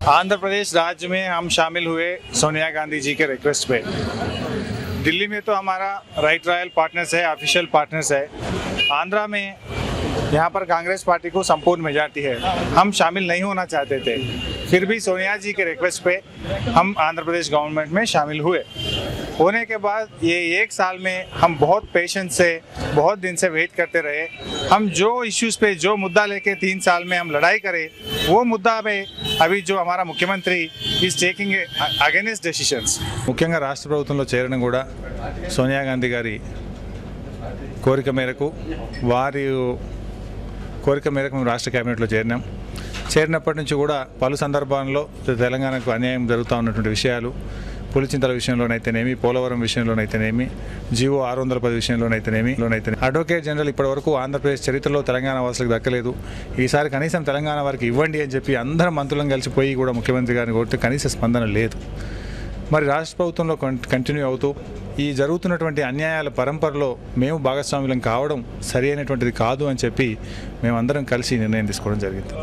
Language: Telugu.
आंध्र प्रदेश राज्य में हम शामिल हुए सोनिया गांधी जी के रिक्वेस्ट पे। दिल्ली में तो हमारा राइट रॉयल पार्टनर्स है, ऑफिशियल पार्टनर्स है। आंध्रा में यहाँ पर कांग्रेस पार्टी को संपूर्ण मेजॉरिटी है। हम शामिल नहीं होना चाहते थे, फिर भी सोनिया जी के रिक्वेस्ट पे हम आंध्र प्रदेश गवर्नमेंट में शामिल हुए। होने के बाद ये 1 साल में हम बहुत पेशेंस से, बहुत दिन से वेट करते रहे। हम जो इश्यूज़ पे, जो मुद्दा लेके 3 साल में हम लड़ाई करें, वो मुद्दा में अभी जो हमारा मुख्यमंत्री ఈజ్ టేకింగ్ అగైనెస్ట్ డెసిషన్స్। ముఖ్యంగా రాష్ట్ర ప్రభుత్వంలో చేరడం కూడా సోనియా గాంధీ గారి కోరిక మేరకు, వారి కోరిక మేరకు మేము రాష్ట్ర కేబినెట్లో చేరినప్పటి నుంచి కూడా పలు సందర్భాల్లో తెలంగాణకు అన్యాయం జరుగుతూ ఉన్నటువంటి విషయాలు, పులిచింతల విషయంలోనైతేనేమి, పోలవరం విషయంలోనైతేనేమి, జీవో 610 విషయంలోనైతేనేమి అడ్వకేట్ జనరల్ ఇప్పటివరకు ఆంధ్రప్రదేశ్ చరిత్రలో తెలంగాణ వాసులకు దక్కలేదు, ఈసారి కనీసం తెలంగాణ వారికి ఇవ్వండి అని చెప్పి అందరం మంత్రులను కలిసిపోయి కూడా ముఖ్యమంత్రి గారిని కోరితే కనీస స్పందన లేదు। మరి రాష్ట్ర ప్రభుత్వంలో కంటిన్యూ అవుతూ ఈ జరుగుతున్నటువంటి అన్యాయాల పరంపరలో మేము భాగస్వాములం కావడం సరి అయినటువంటిది కాదు అని చెప్పి మేమందరం కలిసి నిర్ణయం తీసుకోవడం జరిగింది।